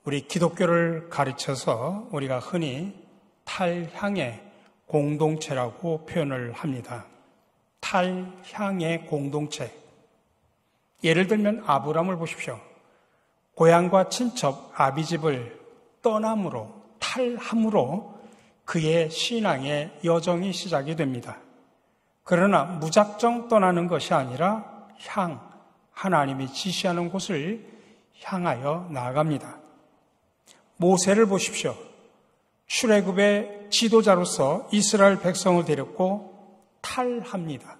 우리 기독교를 가르쳐서 우리가 흔히 탈향의 공동체라고 표현을 합니다. 탈향의 공동체. 예를 들면 아브라함을 보십시오. 고향과 친척 아비집을 떠남으로, 탈함으로 그의 신앙의 여정이 시작이 됩니다. 그러나 무작정 떠나는 것이 아니라 하나님이 지시하는 곳을 향하여 나아갑니다. 모세를 보십시오. 출애굽의 지도자로서 이스라엘 백성을 데렸고 탈합니다.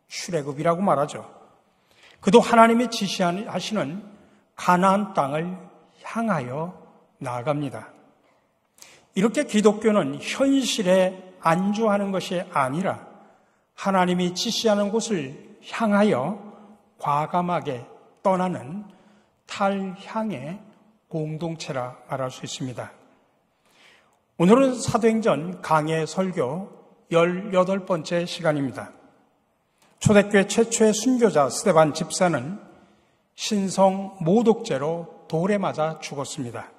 출애굽이라고 말하죠. 그도 하나님이 지시하시는 가나안 땅을 향하여 나아갑니다. 이렇게 기독교는 현실에 안주하는 것이 아니라 하나님이 지시하는 곳을 향하여 과감하게 떠나는 탈향의 공동체라 말할 수 있습니다. 오늘은 사도행전 강해 설교 18번째 시간입니다. 초대교회 최초의 순교자 스데반 집사는 신성 모독죄로 돌에 맞아 죽었습니다.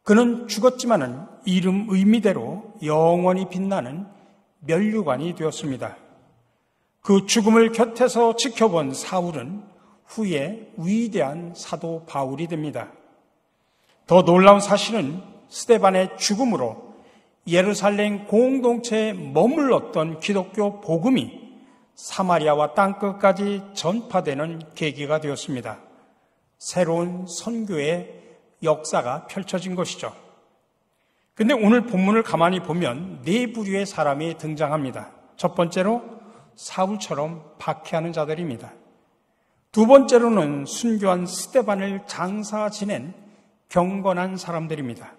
그는 죽었지만은 이름 의미대로 영원히 빛나는 면류관이 되었습니다. 그 죽음을 곁에서 지켜본 사울은 후에 위대한 사도 바울이 됩니다. 더 놀라운 사실은 스데반의 죽음으로 예루살렘 공동체에 머물렀던 기독교 복음이 사마리아와 땅끝까지 전파되는 계기가 되었습니다. 새로운 선교의 역사가 펼쳐진 것이죠. 근데 오늘 본문을 가만히 보면 네 부류의 사람이 등장합니다. 첫 번째로 사울처럼 박해하는 자들입니다. 두 번째로는 순교한 스데반을 장사 지낸 경건한 사람들입니다.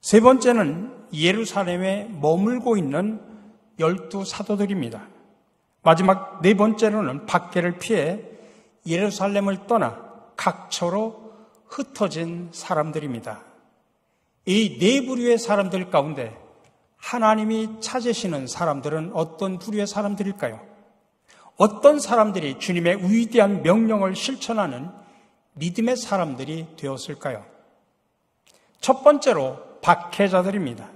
세 번째는 예루살렘에 머물고 있는 12 사도들입니다. 마지막 네 번째로는 박해를 피해 예루살렘을 떠나 각처로 흩어진 사람들입니다. 이 네 부류의 사람들 가운데 하나님이 찾으시는 사람들은 어떤 부류의 사람들일까요? 어떤 사람들이 주님의 위대한 명령을 실천하는 믿음의 사람들이 되었을까요? 첫 번째로 박해자들입니다.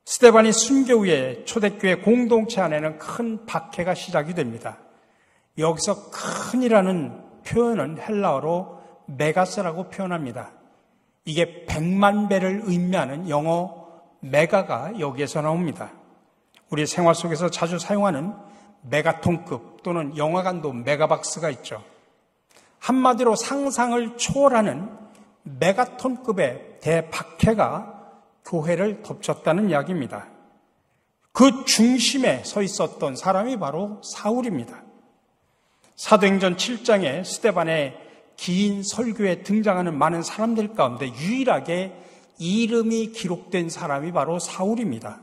스데반이 순교 후에 초대교회 공동체 안에는 큰 박해가 시작이 됩니다. 여기서 큰이라는 표현은 헬라어로 메가스라고 표현합니다. 이게 100만 배를 의미하는 영어 메가가 여기에서 나옵니다. 우리 생활 속에서 자주 사용하는 메가톤급 또는 영화관도 메가박스가 있죠. 한마디로 상상을 초월하는 메가톤급의 대박해가 교회를 덮쳤다는 이야기입니다. 그 중심에 서 있었던 사람이 바로 사울입니다. 사도행전 7장에 스데반의 긴 설교에 등장하는 많은 사람들 가운데 유일하게 이름이 기록된 사람이 바로 사울입니다.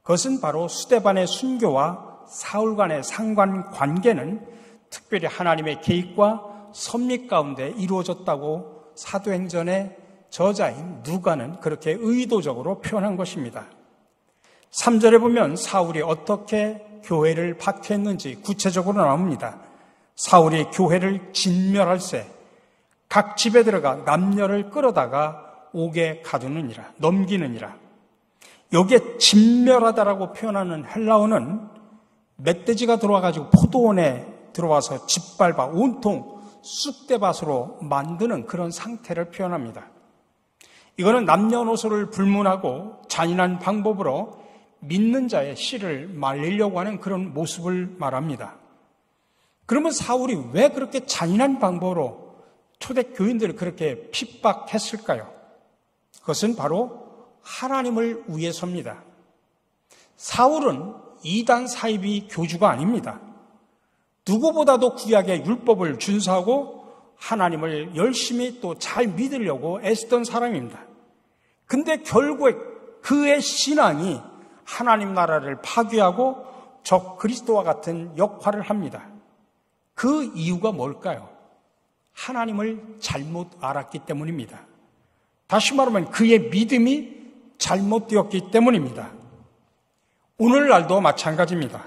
그것은 바로 스데반의 순교와 사울 간의 상관관계는 특별히 하나님의 계획과 섭리 가운데 이루어졌다고 사도행전의 저자인 누가는 그렇게 의도적으로 표현한 것입니다. 3절에 보면 사울이 어떻게 교회를 박해했는지 구체적으로 나옵니다. 사울이 교회를 진멸할세 각 집에 들어가 남녀를 끌어다가 옥에 가두느니라, 넘기느니라. 여기에 진멸하다라고 표현하는 헬라어는 멧돼지가 들어와가지고 포도원에 들어와서 짓밟아 온통 쑥대밭으로 만드는 그런 상태를 표현합니다. 이거는 남녀노소를 불문하고 잔인한 방법으로 믿는 자의 씨를 말리려고 하는 그런 모습을 말합니다. 그러면 사울이 왜 그렇게 잔인한 방법으로 초대교인들을 그렇게 핍박했을까요? 그것은 바로 하나님을 위해서입니다. 사울은 이단 사이비 교주가 아닙니다. 누구보다도 구약의 율법을 준수하고 하나님을 열심히 또 잘 믿으려고 애쓰던 사람입니다. 근데 결국에 그의 신앙이 하나님 나라를 파괴하고 적 그리스도와 같은 역할을 합니다. 그 이유가 뭘까요? 하나님을 잘못 알았기 때문입니다. 다시 말하면 그의 믿음이 잘못되었기 때문입니다. 오늘날도 마찬가지입니다.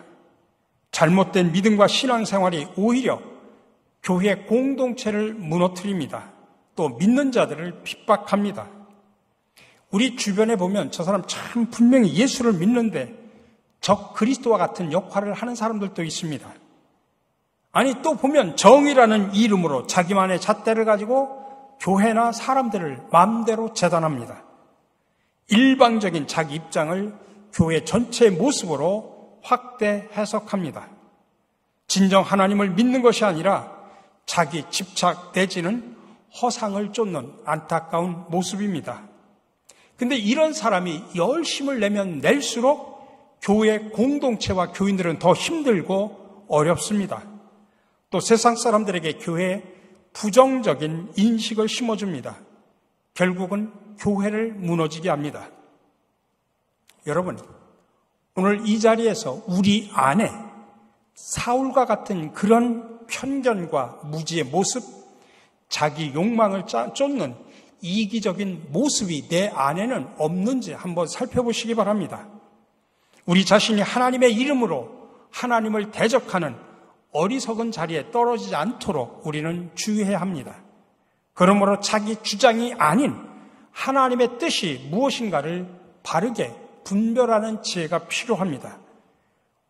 잘못된 믿음과 신앙생활이 오히려 교회 공동체를 무너뜨립니다. 또 믿는 자들을 핍박합니다. 우리 주변에 보면 저 사람 참 분명히 예수를 믿는데 적 그리스도와 같은 역할을 하는 사람들도 있습니다. 아니 또 보면 정의라는 이름으로 자기만의 잣대를 가지고 교회나 사람들을 마음대로 재단합니다. 일방적인 자기 입장을 교회 전체의 모습으로 확대 해석합니다. 진정 하나님을 믿는 것이 아니라 자기 집착 내지는 허상을 쫓는 안타까운 모습입니다. 근데 이런 사람이 열심을 내면 낼수록 교회 공동체와 교인들은 더 힘들고 어렵습니다. 또 세상 사람들에게 교회에 부정적인 인식을 심어줍니다. 결국은 교회를 무너지게 합니다. 여러분, 오늘 이 자리에서 우리 안에 사울과 같은 그런 편견과 무지의 모습, 자기 욕망을 쫓는 이기적인 모습이 내 안에는 없는지 한번 살펴보시기 바랍니다. 우리 자신이 하나님의 이름으로 하나님을 대적하는 어리석은 자리에 떨어지지 않도록 우리는 주의해야 합니다. 그러므로 자기 주장이 아닌 하나님의 뜻이 무엇인가를 바르게 분별하는 지혜가 필요합니다.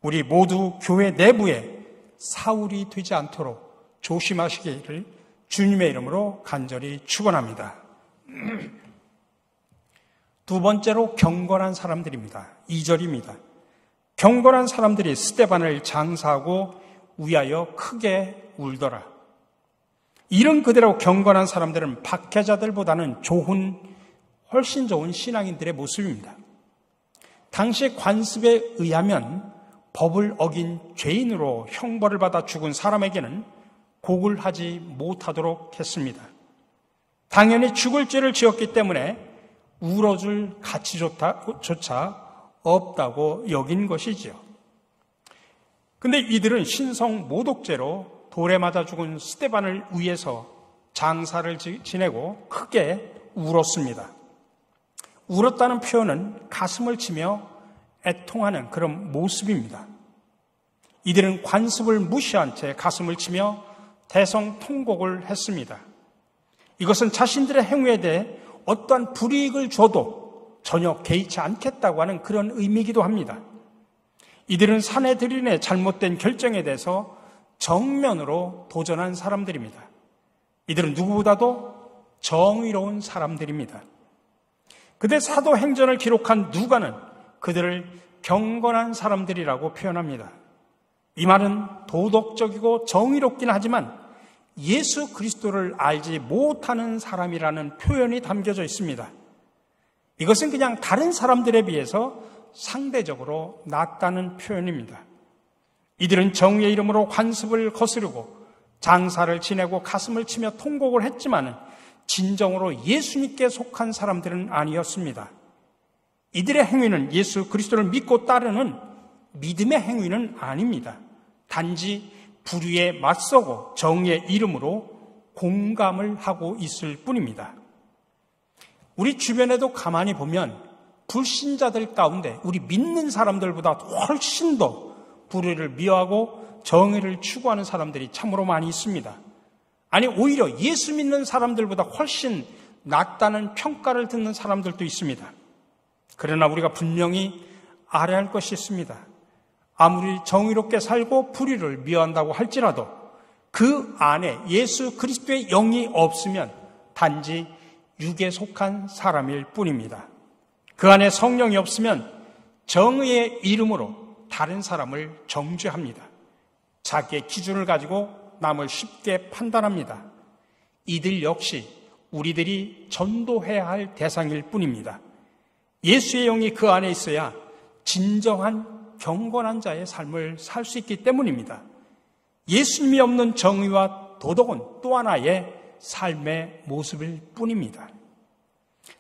우리 모두 교회 내부에 사울이 되지 않도록 조심하시기를 주님의 이름으로 간절히 축원합니다. 두 번째로 경건한 사람들입니다. 2절입니다. 경건한 사람들이 스데반을 장사하고 위하여 크게 울더라. 이런 그대로 경건한 사람들은 박해자들보다는 훨씬 좋은 신앙인들의 모습입니다. 당시 관습에 의하면 법을 어긴 죄인으로 형벌을 받아 죽은 사람에게는 곡을 하지 못하도록 했습니다. 당연히 죽을 죄를 지었기 때문에 울어줄 가치조차 없다고 여긴 것이지요. 근데 이들은 신성 모독죄로 돌에 맞아 죽은 스데반을 위해서 장사를 지내고 크게 울었습니다. 울었다는 표현은 가슴을 치며 애통하는 그런 모습입니다. 이들은 관습을 무시한 채 가슴을 치며 대성통곡을 했습니다. 이것은 자신들의 행위에 대해 어떠한 불이익을 줘도 전혀 개의치 않겠다고 하는 그런 의미이기도 합니다. 이들은 사내들인의 잘못된 결정에 대해서 정면으로 도전한 사람들입니다. 이들은 누구보다도 정의로운 사람들입니다. 그때 사도행전을 기록한 누가는 그들을 경건한 사람들이라고 표현합니다. 이 말은 도덕적이고 정의롭긴 하지만 예수 그리스도를 알지 못하는 사람이라는 표현이 담겨져 있습니다. 이것은 그냥 다른 사람들에 비해서 상대적으로 낫다는 표현입니다. 이들은 정의의 이름으로 관습을 거스르고 장사를 지내고 가슴을 치며 통곡을 했지만 진정으로 예수님께 속한 사람들은 아니었습니다. 이들의 행위는 예수 그리스도를 믿고 따르는 믿음의 행위는 아닙니다. 단지 불의에 맞서고 정의의 이름으로 공감을 하고 있을 뿐입니다. 우리 주변에도 가만히 보면 불신자들 가운데 우리 믿는 사람들보다 훨씬 더 불의를 미워하고 정의를 추구하는 사람들이 참으로 많이 있습니다. 아니 오히려 예수 믿는 사람들보다 훨씬 낫다는 평가를 듣는 사람들도 있습니다. 그러나 우리가 분명히 알아야 할 것이 있습니다. 아무리 정의롭게 살고 불의를 미워한다고 할지라도 그 안에 예수 그리스도의 영이 없으면 단지 육에 속한 사람일 뿐입니다. 그 안에 성령이 없으면 정의의 이름으로 다른 사람을 정죄합니다. 자기의 기준을 가지고 남을 쉽게 판단합니다. 이들 역시 우리들이 전도해야 할 대상일 뿐입니다. 예수의 영이 그 안에 있어야 진정한 경건한 자의 삶을 살 수 있기 때문입니다. 예수님이 없는 정의와 도덕은 또 하나의 삶의 모습일 뿐입니다.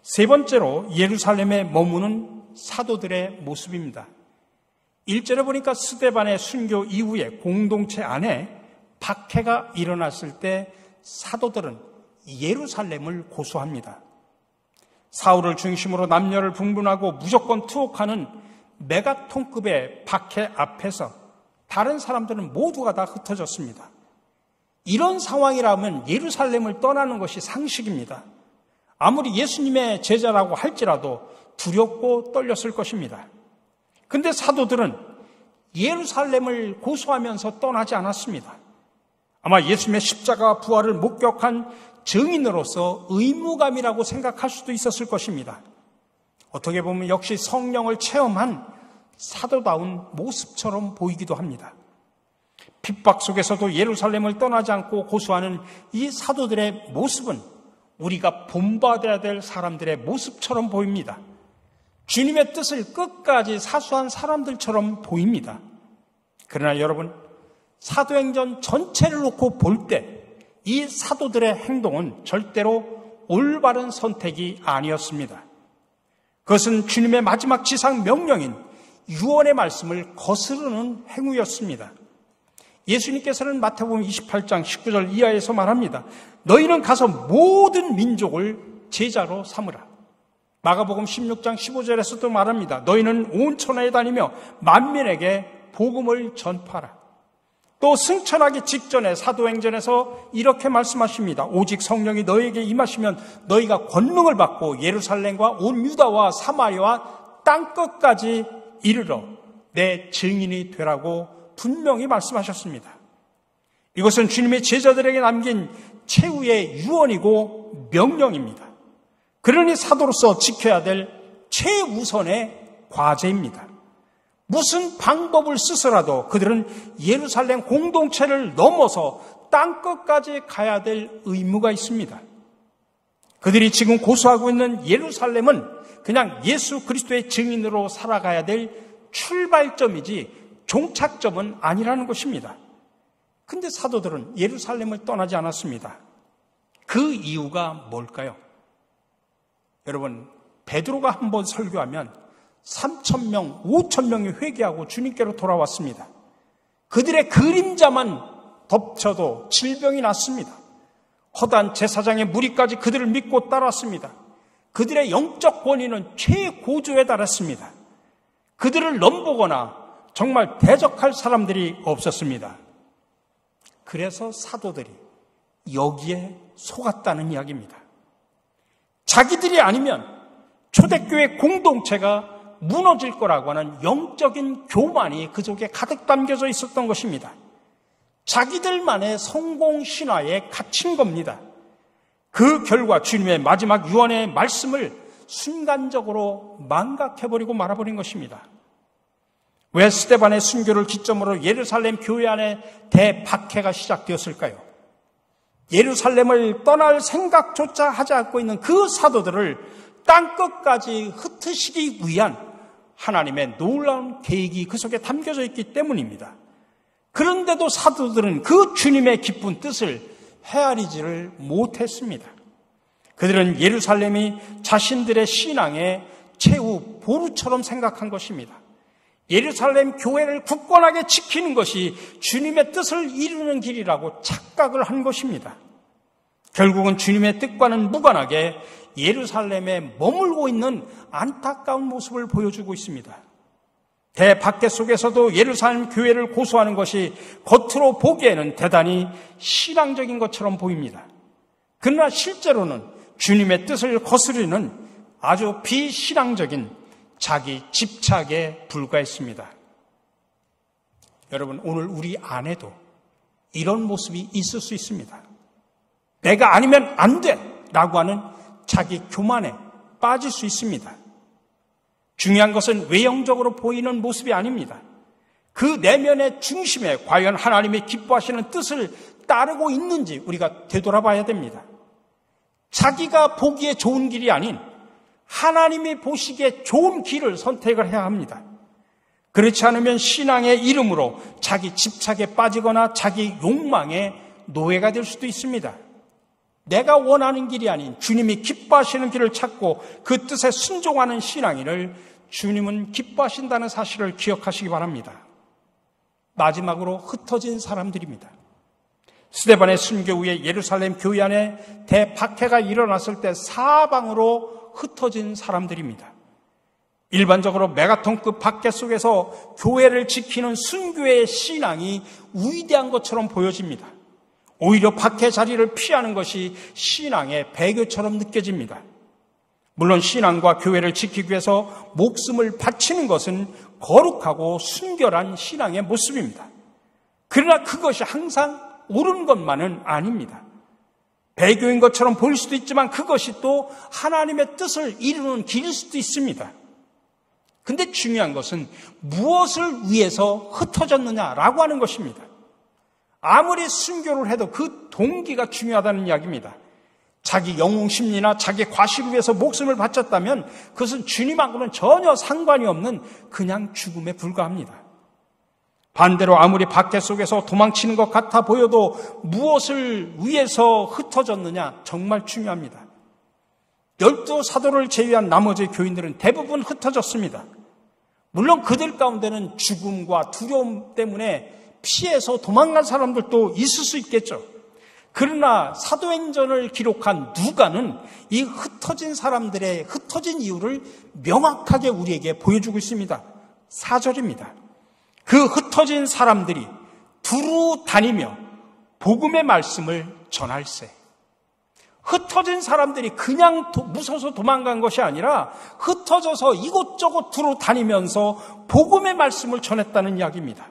세 번째로 예루살렘에 머무는 사도들의 모습입니다. 1절에 보니까 스데반의 순교 이후에 공동체 안에 박해가 일어났을 때 사도들은 예루살렘을 고수합니다. 사울을 중심으로 남녀를 분분하고 무조건 투옥하는 메가톤급의 박해 앞에서 다른 사람들은 모두가 다 흩어졌습니다. 이런 상황이라면 예루살렘을 떠나는 것이 상식입니다. 아무리 예수님의 제자라고 할지라도 두렵고 떨렸을 것입니다. 근데 사도들은 예루살렘을 고수하면서 떠나지 않았습니다. 아마 예수님의 십자가 부활을 목격한 증인으로서 의무감이라고 생각할 수도 있었을 것입니다. 어떻게 보면 역시 성령을 체험한 사도다운 모습처럼 보이기도 합니다. 핍박 속에서도 예루살렘을 떠나지 않고 고수하는 이 사도들의 모습은 우리가 본받아야 될 사람들의 모습처럼 보입니다. 주님의 뜻을 끝까지 사수한 사람들처럼 보입니다. 그러나 여러분, 사도행전 전체를 놓고 볼 때 이 사도들의 행동은 절대로 올바른 선택이 아니었습니다. 그것은 주님의 마지막 지상 명령인 유언의 말씀을 거스르는 행위였습니다. 예수님께서는 마태복음 28장 19절 이하에서 말합니다. 너희는 가서 모든 민족을 제자로 삼으라. 마가복음 16장 15절에서도 말합니다. 너희는 온 천하에 다니며 만민에게 복음을 전파하라. 또 승천하기 직전에 사도행전에서 이렇게 말씀하십니다. 오직 성령이 너희에게 임하시면 너희가 권능을 받고 예루살렘과 온 유다와 사마리아와 땅끝까지 이르러 내 증인이 되라고 분명히 말씀하셨습니다. 이것은 주님의 제자들에게 남긴 최후의 유언이고 명령입니다. 그러니 사도로서 지켜야 될 최우선의 과제입니다. 무슨 방법을 쓰서라도 그들은 예루살렘 공동체를 넘어서 땅끝까지 가야 될 의무가 있습니다. 그들이 지금 고수하고 있는 예루살렘은 그냥 예수 그리스도의 증인으로 살아가야 될 출발점이지 종착점은 아니라는 것입니다. 근데 사도들은 예루살렘을 떠나지 않았습니다. 그 이유가 뭘까요? 여러분, 베드로가 한번 설교하면 3,000명, 5,000명이 회개하고 주님께로 돌아왔습니다. 그들의 그림자만 덮쳐도 질병이 났습니다. 허다한 제사장의 무리까지 그들을 믿고 따랐습니다. 그들의 영적 권위는 최고조에 달했습니다. 그들을 넘보거나 정말 대적할 사람들이 없었습니다. 그래서 사도들이 여기에 속았다는 이야기입니다. 자기들이 아니면 초대교회 공동체가 무너질 거라고 하는 영적인 교만이 그 속에 가득 담겨져 있었던 것입니다. 자기들만의 성공 신화에 갇힌 겁니다. 그 결과 주님의 마지막 유언의 말씀을 순간적으로 망각해버리고 말아버린 것입니다. 왜 스데반의 순교를 기점으로 예루살렘 교회 안에 대박해가 시작되었을까요? 예루살렘을 떠날 생각조차 하지 않고 있는 그 사도들을 땅끝까지 흩으시기 위한 하나님의 놀라운 계획이 그 속에 담겨져 있기 때문입니다. 그런데도 사도들은 그 주님의 기쁜 뜻을 헤아리지를 못했습니다. 그들은 예루살렘이 자신들의 신앙의 최후 보루처럼 생각한 것입니다. 예루살렘 교회를 굳건하게 지키는 것이 주님의 뜻을 이루는 길이라고 착각을 한 것입니다. 결국은 주님의 뜻과는 무관하게 예루살렘에 머물고 있는 안타까운 모습을 보여주고 있습니다. 대박해 속에서도 예루살렘 교회를 고수하는 것이 겉으로 보기에는 대단히 신앙적인 것처럼 보입니다. 그러나 실제로는 주님의 뜻을 거스르는 아주 비신앙적인 자기 집착에 불과했습니다. 여러분, 오늘 우리 안에도 이런 모습이 있을 수 있습니다. 내가 아니면 안 돼! 라고 하는 자기 교만에 빠질 수 있습니다. 중요한 것은 외형적으로 보이는 모습이 아닙니다. 그 내면의 중심에 과연 하나님이 기뻐하시는 뜻을 따르고 있는지 우리가 되돌아봐야 됩니다. 자기가 보기에 좋은 길이 아닌 하나님이 보시기에 좋은 길을 선택을 해야 합니다. 그렇지 않으면 신앙의 이름으로 자기 집착에 빠지거나 자기 욕망의 노예가 될 수도 있습니다. 내가 원하는 길이 아닌 주님이 기뻐하시는 길을 찾고 그 뜻에 순종하는 신앙인을 주님은 기뻐하신다는 사실을 기억하시기 바랍니다. 마지막으로 흩어진 사람들입니다. 스데반의 순교 후에 예루살렘 교회 안에 대박해가 일어났을 때 사방으로 흩어진 사람들입니다. 일반적으로 메가톤급 박해 속에서 교회를 지키는 순교의 신앙이 위대한 것처럼 보여집니다. 오히려 밖의 자리를 피하는 것이 신앙의 배교처럼 느껴집니다. 물론 신앙과 교회를 지키기 위해서 목숨을 바치는 것은 거룩하고 순결한 신앙의 모습입니다. 그러나 그것이 항상 옳은 것만은 아닙니다. 배교인 것처럼 보일 수도 있지만 그것이 또 하나님의 뜻을 이루는 길일 수도 있습니다. 근데 중요한 것은 무엇을 위해서 흩어졌느냐라고 하는 것입니다. 아무리 순교를 해도 그 동기가 중요하다는 이야기입니다. 자기 영웅 심리나 자기 과실을 위해서 목숨을 바쳤다면 그것은 주님하고는 전혀 상관이 없는 그냥 죽음에 불과합니다. 반대로 아무리 박해 속에서 도망치는 것 같아 보여도 무엇을 위해서 흩어졌느냐 정말 중요합니다. 12 사도를 제외한 나머지 교인들은 대부분 흩어졌습니다. 물론 그들 가운데는 죽음과 두려움 때문에 피해서 도망간 사람들도 있을 수 있겠죠. 그러나 사도행전을 기록한 누가는 이 흩어진 사람들의 흩어진 이유를 명확하게 우리에게 보여주고 있습니다. 4절입니다. 그 흩어진 사람들이 두루 다니며 복음의 말씀을 전할세. 흩어진 사람들이 그냥 무서워서 도망간 것이 아니라 흩어져서 이곳저곳 두루 다니면서 복음의 말씀을 전했다는 이야기입니다.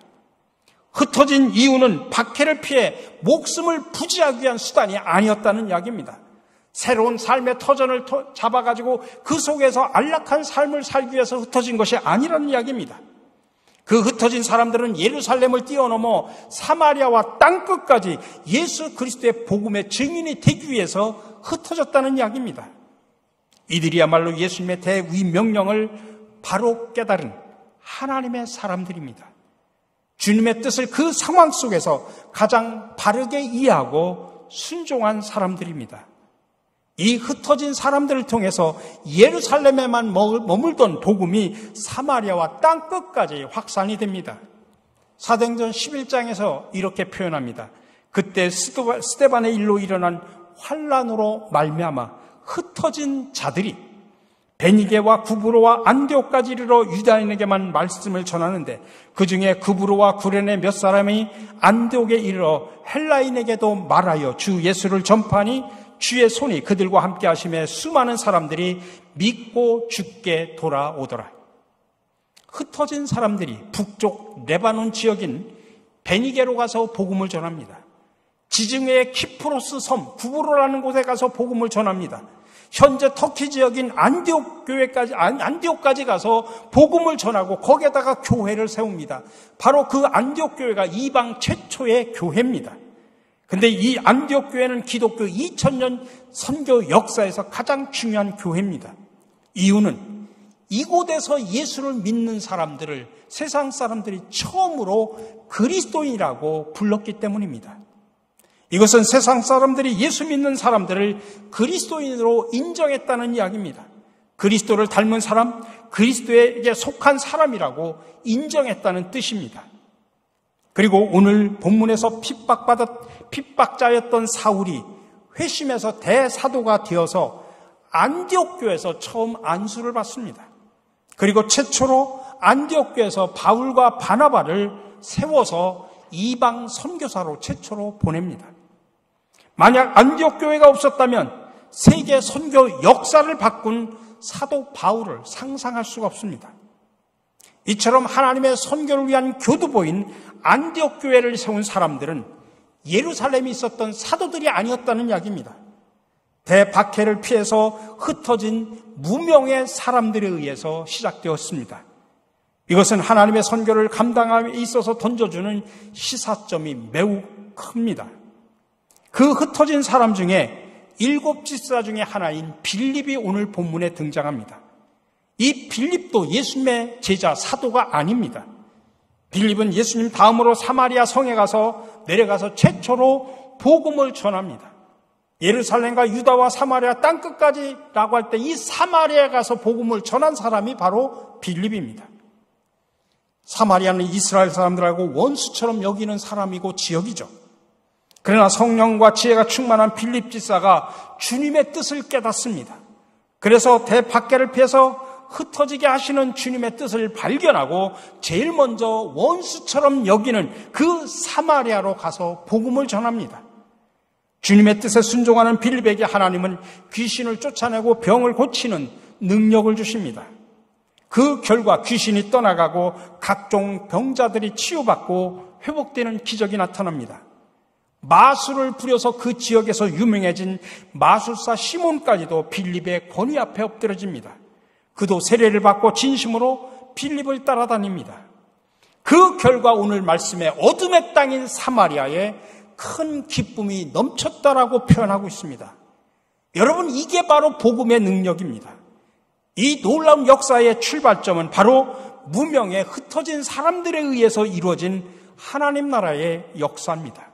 흩어진 이유는 박해를 피해 목숨을 부지하기 위한 수단이 아니었다는 이야기입니다. 새로운 삶의 터전을 잡아가지고 그 속에서 안락한 삶을 살기 위해서 흩어진 것이 아니라는 이야기입니다. 그 흩어진 사람들은 예루살렘을 뛰어넘어 사마리아와 땅끝까지 예수 그리스도의 복음의 증인이 되기 위해서 흩어졌다는 이야기입니다. 이들이야말로 예수님의 대위명령을 바로 깨달은 하나님의 사람들입니다. 주님의 뜻을 그 상황 속에서 가장 바르게 이해하고 순종한 사람들입니다. 이 흩어진 사람들을 통해서 예루살렘에만 머물던 복음이 사마리아와 땅끝까지 확산이 됩니다. 사도행전 11장에서 이렇게 표현합니다. 그때 스데반의 일로 일어난 환란으로 말미암아 흩어진 자들이 베니게와 구브로와 안디옥까지 이르러 유다인에게만 말씀을 전하는데 그중에 구브로와 구레네 몇 사람이 안디옥에 이르러 헬라인에게도 말하여 주 예수를 전파하니 주의 손이 그들과 함께 하심에 수많은 사람들이 믿고 죽게 돌아오더라. 흩어진 사람들이 북쪽 레바논 지역인 베니게로 가서 복음을 전합니다. 지중해의 키프로스 섬 구브로라는 곳에 가서 복음을 전합니다. 현재 터키 지역인 안디옥까지 가서 복음을 전하고 거기에다가 교회를 세웁니다. 바로 그 안디옥 교회가 이방 최초의 교회입니다. 근데 이 안디옥 교회는 기독교 2000년 선교 역사에서 가장 중요한 교회입니다. 이유는 이곳에서 예수를 믿는 사람들을 세상 사람들이 처음으로 그리스도인이라고 불렀기 때문입니다. 이것은 세상 사람들이 예수 믿는 사람들을 그리스도인으로 인정했다는 이야기입니다. 그리스도를 닮은 사람, 그리스도에게 속한 사람이라고 인정했다는 뜻입니다. 그리고 오늘 본문에서 핍박자였던 사울이 회심해서 대사도가 되어서 안디옥 교회에서 처음 안수를 받습니다. 그리고 최초로 안디옥 교회에서 바울과 바나바를 세워서 이방 선교사로 최초로 보냅니다. 만약 안디옥 교회가 없었다면 세계 선교 역사를 바꾼 사도 바울을 상상할 수가 없습니다. 이처럼 하나님의 선교를 위한 교두보인 안디옥 교회를 세운 사람들은 예루살렘에 있었던 사도들이 아니었다는 이야기입니다. 대박해를 피해서 흩어진 무명의 사람들에 의해서 시작되었습니다. 이것은 하나님의 선교를 감당함에 있어서 던져주는 시사점이 매우 큽니다. 그 흩어진 사람 중에 7 집사 중에 하나인 빌립이 오늘 본문에 등장합니다. 이 빌립도 예수님의 제자 사도가 아닙니다. 빌립은 예수님 다음으로 사마리아 성에 가서 내려가서 최초로 복음을 전합니다. 예루살렘과 유다와 사마리아 땅끝까지라고 할 때 이 사마리아에 가서 복음을 전한 사람이 바로 빌립입니다. 사마리아는 이스라엘 사람들하고 원수처럼 여기는 사람이고 지역이죠. 그러나 성령과 지혜가 충만한 빌립 집사가 주님의 뜻을 깨닫습니다. 그래서 대박해를 피해서 흩어지게 하시는 주님의 뜻을 발견하고 제일 먼저 원수처럼 여기는 그 사마리아로 가서 복음을 전합니다. 주님의 뜻에 순종하는 빌립에게 하나님은 귀신을 쫓아내고 병을 고치는 능력을 주십니다. 그 결과 귀신이 떠나가고 각종 병자들이 치유받고 회복되는 기적이 나타납니다. 마술을 부려서 그 지역에서 유명해진 마술사 시몬까지도 빌립의 권위 앞에 엎드려집니다. 그도 세례를 받고 진심으로 빌립을 따라다닙니다. 그 결과 오늘 말씀에 어둠의 땅인 사마리아에 큰 기쁨이 넘쳤다라고 표현하고 있습니다. 여러분, 이게 바로 복음의 능력입니다. 이 놀라운 역사의 출발점은 바로 무명에 흩어진 사람들에 의해서 이루어진 하나님 나라의 역사입니다.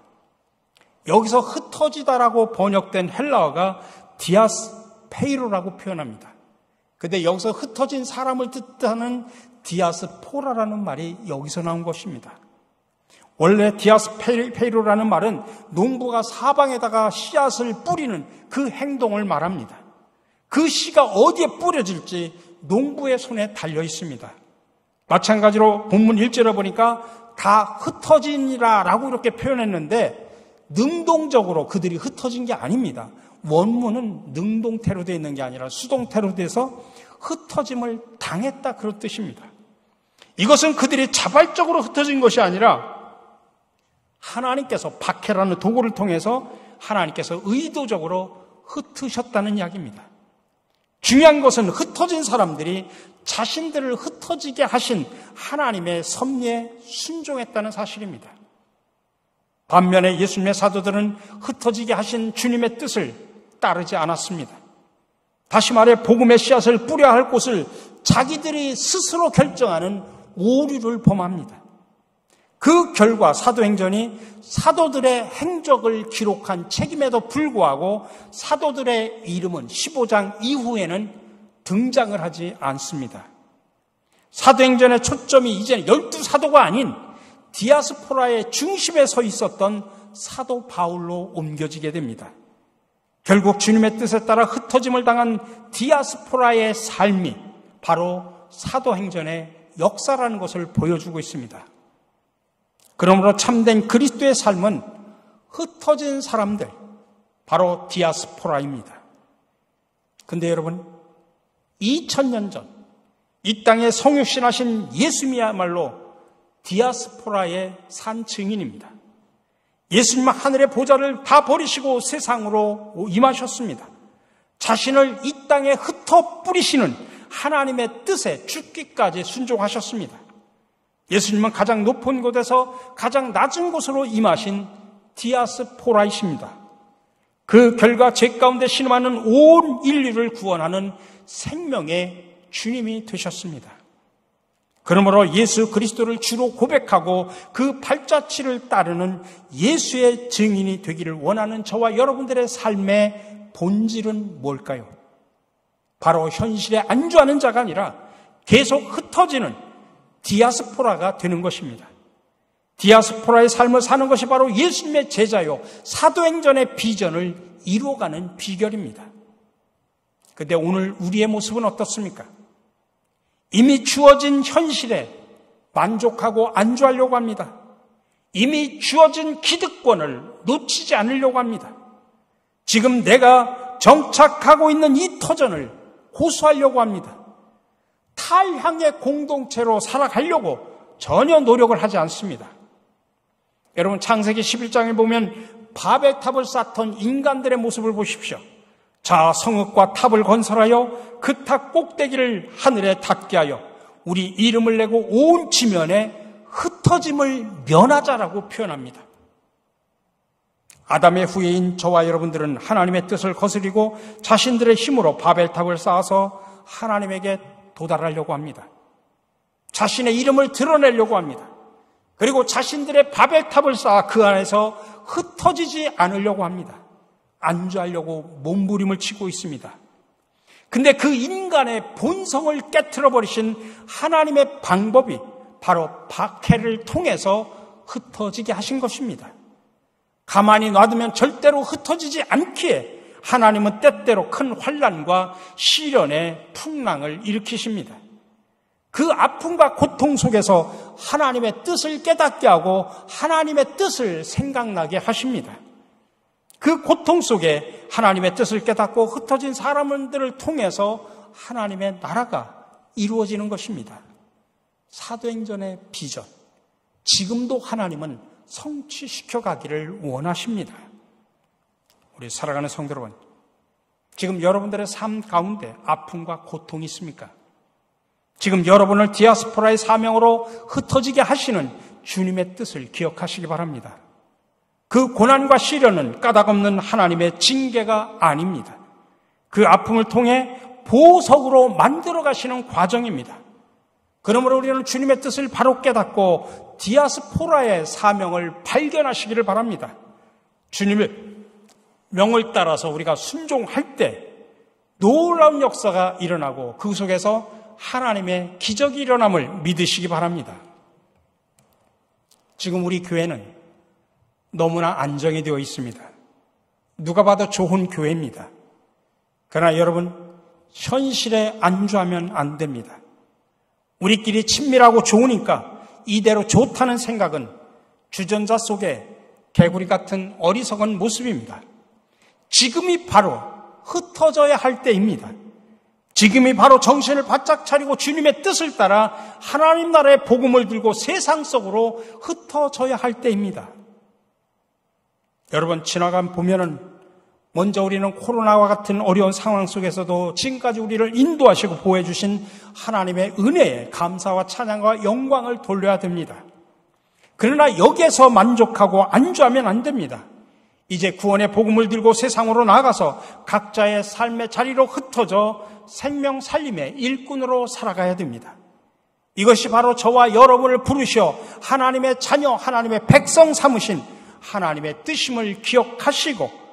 여기서 흩어지다라고 번역된 헬라어가 디아스페이로라고 표현합니다. 근데 여기서 흩어진 사람을 뜻하는 디아스포라라는 말이 여기서 나온 것입니다. 원래 디아스페이로라는 말은 농부가 사방에다가 씨앗을 뿌리는 그 행동을 말합니다. 그 씨가 어디에 뿌려질지 농부의 손에 달려 있습니다. 마찬가지로 본문 1절에 보니까 다 흩어지니라 라고 이렇게 표현했는데 능동적으로 그들이 흩어진 게 아닙니다. 원문은 능동태로 되어 있는 게 아니라 수동태로 돼서 흩어짐을 당했다 그런 뜻입니다. 이것은 그들이 자발적으로 흩어진 것이 아니라 하나님께서 박해라는 도구를 통해서 하나님께서 의도적으로 흩으셨다는 이야기입니다. 중요한 것은 흩어진 사람들이 자신들을 흩어지게 하신 하나님의 섭리에 순종했다는 사실입니다. 반면에 예수님의 사도들은 흩어지게 하신 주님의 뜻을 따르지 않았습니다. 다시 말해 복음의 씨앗을 뿌려야 할 곳을 자기들이 스스로 결정하는 오류를 범합니다. 그 결과 사도행전이 사도들의 행적을 기록한 책임에도 불구하고 사도들의 이름은 15장 이후에는 등장을 하지 않습니다. 사도행전의 초점이 이제 12사도가 아닌 디아스포라의 중심에 서 있었던 사도 바울로 옮겨지게 됩니다. 결국 주님의 뜻에 따라 흩어짐을 당한 디아스포라의 삶이 바로 사도행전의 역사라는 것을 보여주고 있습니다. 그러므로 참된 그리스도의 삶은 흩어진 사람들, 바로 디아스포라입니다. 근데 여러분, 2000년 전 이 땅에 성육신하신 예수님이야말로 디아스포라의 산 증인입니다. 예수님은 하늘의 보좌를 다 버리시고 세상으로 임하셨습니다. 자신을 이 땅에 흩어 뿌리시는 하나님의 뜻에 죽기까지 순종하셨습니다. 예수님은 가장 높은 곳에서 가장 낮은 곳으로 임하신 디아스포라이십니다. 그 결과 죄 가운데 신음하는 온 인류를 구원하는 생명의 주님이 되셨습니다. 그러므로 예수 그리스도를 주로 고백하고 그 발자취를 따르는 예수의 증인이 되기를 원하는 저와 여러분들의 삶의 본질은 뭘까요? 바로 현실에 안주하는 자가 아니라 계속 흩어지는 디아스포라가 되는 것입니다. 디아스포라의 삶을 사는 것이 바로 예수님의 제자요 사도행전의 비전을 이루어가는 비결입니다. 그런데 오늘 우리의 모습은 어떻습니까? 이미 주어진 현실에 만족하고 안주하려고 합니다. 이미 주어진 기득권을 놓치지 않으려고 합니다. 지금 내가 정착하고 있는 이 터전을 고수하려고 합니다. 탈향의 공동체로 살아가려고 전혀 노력을 하지 않습니다. 여러분, 창세기 11장에 보면 바벨탑을 쌓던 인간들의 모습을 보십시오. 자, 성읍과 탑을 건설하여 그 탑 꼭대기를 하늘에 닿게 하여 우리 이름을 내고 온 지면에 흩어짐을 면하자라고 표현합니다. 아담의 후예인 저와 여러분들은 하나님의 뜻을 거스리고 자신들의 힘으로 바벨탑을 쌓아서 하나님에게 도달하려고 합니다. 자신의 이름을 드러내려고 합니다. 그리고 자신들의 바벨탑을 쌓아 그 안에서 흩어지지 않으려고 합니다. 안주하려고 몸부림을 치고 있습니다. 근데 그 인간의 본성을 깨트려 버리신 하나님의 방법이 바로 박해를 통해서 흩어지게 하신 것입니다. 가만히 놔두면 절대로 흩어지지 않기에 하나님은 때때로 큰 환난과 시련의 풍랑을 일으키십니다. 그 아픔과 고통 속에서 하나님의 뜻을 깨닫게 하고 하나님의 뜻을 생각나게 하십니다. 그 고통 속에 하나님의 뜻을 깨닫고 흩어진 사람들을 통해서 하나님의 나라가 이루어지는 것입니다. 사도행전의 비전, 지금도 하나님은 성취시켜 가기를 원하십니다. 우리 살아가는 성도 여러분, 지금 여러분들의 삶 가운데 아픔과 고통이 있습니까? 지금 여러분을 디아스포라의 사명으로 흩어지게 하시는 주님의 뜻을 기억하시기 바랍니다. 그 고난과 시련은 까닭없는 하나님의 징계가 아닙니다. 그 아픔을 통해 보석으로 만들어 가시는 과정입니다. 그러므로 우리는 주님의 뜻을 바로 깨닫고 디아스포라의 사명을 발견하시기를 바랍니다. 주님의 명을 따라서 우리가 순종할 때 놀라운 역사가 일어나고 그 속에서 하나님의 기적이 일어남을 믿으시기 바랍니다. 지금 우리 교회는 너무나 안정이 되어 있습니다. 누가 봐도 좋은 교회입니다. 그러나 여러분, 현실에 안주하면 안 됩니다. 우리끼리 친밀하고 좋으니까 이대로 좋다는 생각은 주전자 속에 개구리 같은 어리석은 모습입니다. 지금이 바로 흩어져야 할 때입니다. 지금이 바로 정신을 바짝 차리고 주님의 뜻을 따라 하나님 나라의 복음을 들고 세상 속으로 흩어져야 할 때입니다. 여러분, 지나간 보면은 먼저 우리는 코로나와 같은 어려운 상황 속에서도 지금까지 우리를 인도하시고 보호해 주신 하나님의 은혜에 감사와 찬양과 영광을 돌려야 됩니다. 그러나 여기에서 만족하고 안주하면 안 됩니다. 이제 구원의 복음을 들고 세상으로 나가서 각자의 삶의 자리로 흩어져 생명 살림의 일꾼으로 살아가야 됩니다. 이것이 바로 저와 여러분을 부르셔 하나님의 자녀, 하나님의 백성 삼으신 하나님의 뜻임을 기억하시고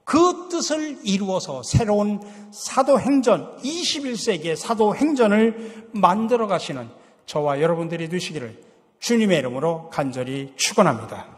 그 뜻을 이루어서 새로운 사도행전, 21세기의 사도행전을 만들어 가시는 저와 여러분들이 되시기를 주님의 이름으로 간절히 축원합니다.